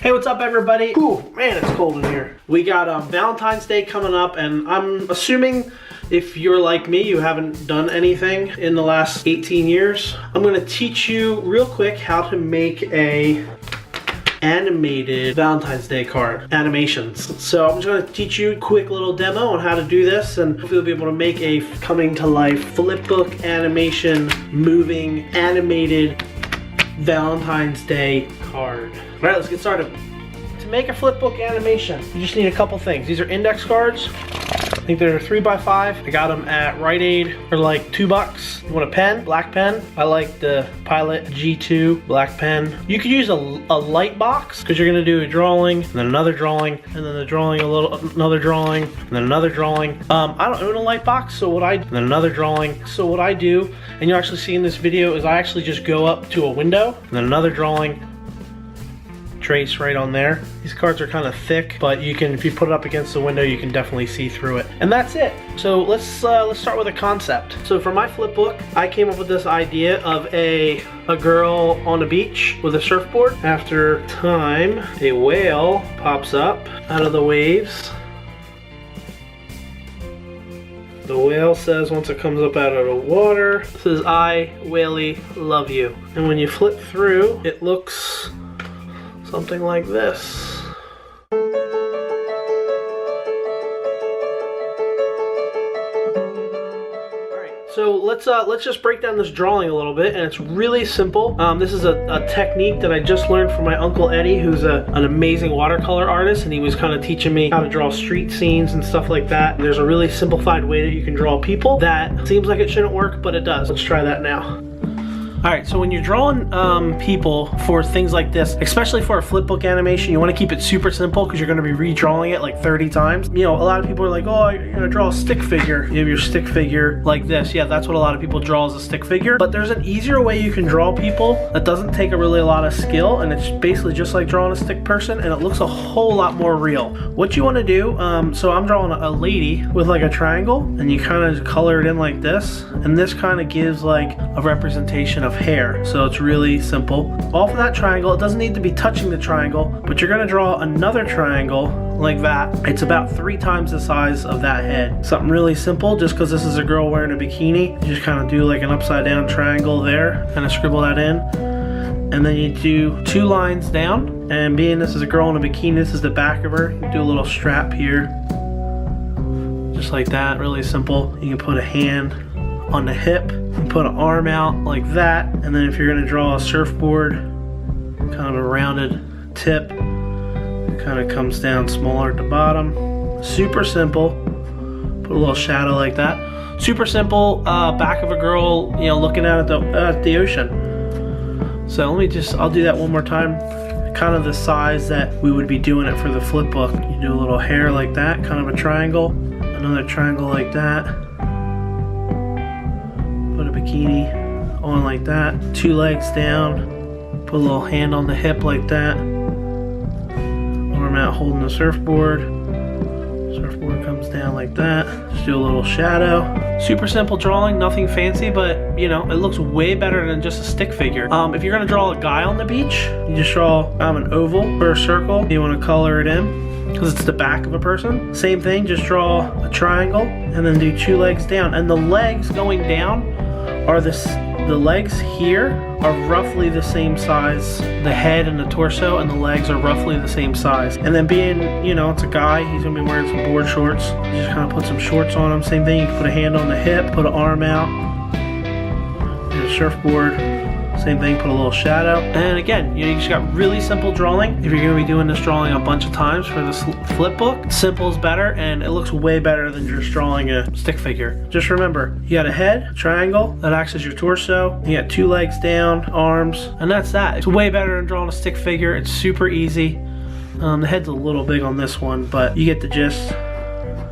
Hey, what's up everybody? Ooh, man, it's cold in here. We got Valentine's Day coming up, and I'm assuming if you're like me, you haven't done anything in the last 18 years. I'm gonna teach you real quick how to make a animated Valentine's Day card, animations. So I'm just gonna teach you a quick little demo on how to do this, and hopefully you'll be able to make a coming to life flipbook animation, moving, animated Valentine's Day card. All right, let's get started. To make a flipbook animation, you just need a couple things. These are index cards. I think they're 3x5. I got them at Rite Aid for like $2. You want a pen, black pen? I like the Pilot G2 black pen. You could use a light box because you're gonna do a drawing, and then another drawing, and then the drawing, another drawing, and then another drawing. I don't own a light box, so what I do, and you'll actually see in this video, is I actually just go up to a window, and then another drawing, trace right on there. These cards are kind of thick, but you can, if you put it up against the window, you can definitely see through it. And that's it. So let's start with a concept. So for my flip book, I came up with this idea of a girl on a beach with a surfboard. After time, a whale pops up out of the waves. The whale says, once it comes up out of the water, it says, "I, whaley, love you." And when you flip through, it looks something like this. So let's just break down this drawing a little bit, and it's really simple. This is a technique that I just learned from my Uncle Eddie, who's an amazing watercolor artist, and he was kind of teaching me how to draw street scenes and stuff like that. There's a really simplified way that you can draw people that seems like it shouldn't work, but it does. Let's try that now. Alright, so when you're drawing people for things like this, especially for a flipbook animation, you want to keep it super simple because you're going to be redrawing it like 30 times. You know, a lot of people are like, oh, you're going to draw a stick figure. You have your stick figure like this. Yeah, that's what a lot of people draw, as a stick figure. But there's an easier way you can draw people that doesn't take a lot of skill, and it's basically just like drawing a stick person, and it looks a whole lot more real. What you want to do, so I'm drawing a lady with like a triangle, and you kind of color it in like this, and this kind of gives like a representation of hair. So it's really simple. Off of that triangle, it doesn't need to be touching the triangle, but you're gonna draw another triangle like that. It's about 3 times the size of that head. Something really simple, just because this is a girl wearing a bikini. You just kind of do like an upside down triangle there, kind of scribble that in. And then you do 2 lines down, and being this is a girl in a bikini, this is the back of her. You do a little strap here, just like that, really simple. You can put a hand on the hip, and put an arm out like that, and then if you're going to draw a surfboard, kind of a rounded tip, it kind of comes down smaller at the bottom. Super simple. Put a little shadow like that. Super simple. Back of a girl, you know, looking out at the ocean. So I'll do that one more time. Kind of the size that we would be doing it for the flip book. You do a little hair like that, kind of a triangle, another triangle like that. Put a bikini on like that, 2 legs down, put a little hand on the hip like that, arm out holding the surfboard, surfboard comes down like that, just do a little shadow. Super simple drawing, nothing fancy, but you know, it looks way better than just a stick figure. If you're gonna draw a guy on the beach, you just draw an oval or a circle. You want to color it in because it's the back of a person. Same thing, just draw a triangle and then do 2 legs down, and the legs going down are the legs here are roughly the same size. The head and the torso and the legs are roughly the same size. And then being, you know, it's a guy, he's gonna be wearing some board shorts. You just kind of put some shorts on him. Same thing, you can put a hand on the hip, put an arm out, and a surfboard. Same thing, put a little shadow. And again, you know, you just got really simple drawing. If you're gonna be doing this drawing a bunch of times for this flip book, simple is better, and it looks way better than just drawing a stick figure. Just remember, you got a head, a triangle, that acts as your torso. You got 2 legs down, arms, and that's that. It's way better than drawing a stick figure. It's super easy. The head's a little big on this one, but you get the gist.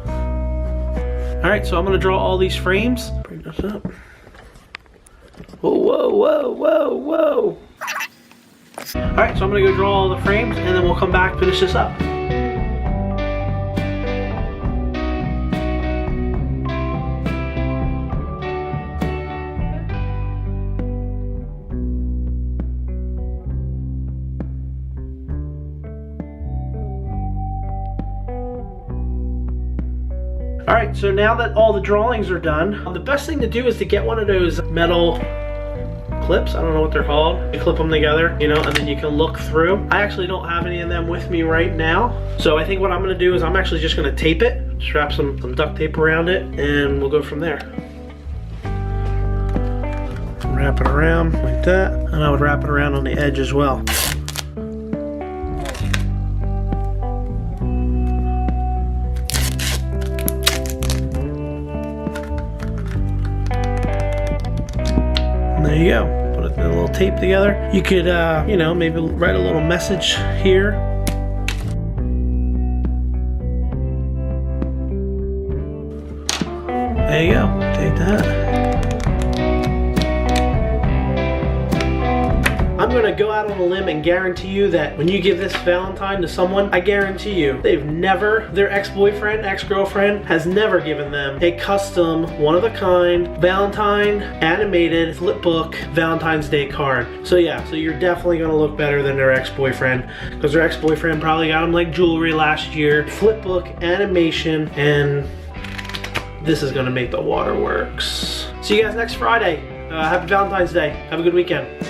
All right, so I'm gonna draw all these frames. Bring this up. Whoa, whoa, whoa, whoa, whoa. All right, so I'm gonna go draw all the frames, and then we'll come back, finish this up. All right, so now that all the drawings are done, the best thing to do is to get one of those metal clips. I don't know what they're called. You clip them together, you know, and then you can look through. I actually don't have any of them with me right now. So I think what I'm gonna do is I'm actually just gonna tape it, strap some duct tape around it, and we'll go from there. Wrap it around like that, and I would wrap it around on the edge as well. There you go. Put a little tape together. You could, you know, maybe write a little message here. There you go. Take that. I'm gonna go out on a limb and guarantee you that when you give this Valentine to someone, I guarantee you, their ex-boyfriend, ex-girlfriend has never given them a custom, one-of-a-kind, Valentine, animated, flip book, Valentine's Day card. So yeah, so you're definitely gonna look better than their ex-boyfriend, because their ex-boyfriend probably got them like jewelry last year, flip book, animation, and this is gonna make the waterworks. See you guys next Friday. Happy Valentine's Day. Have a good weekend.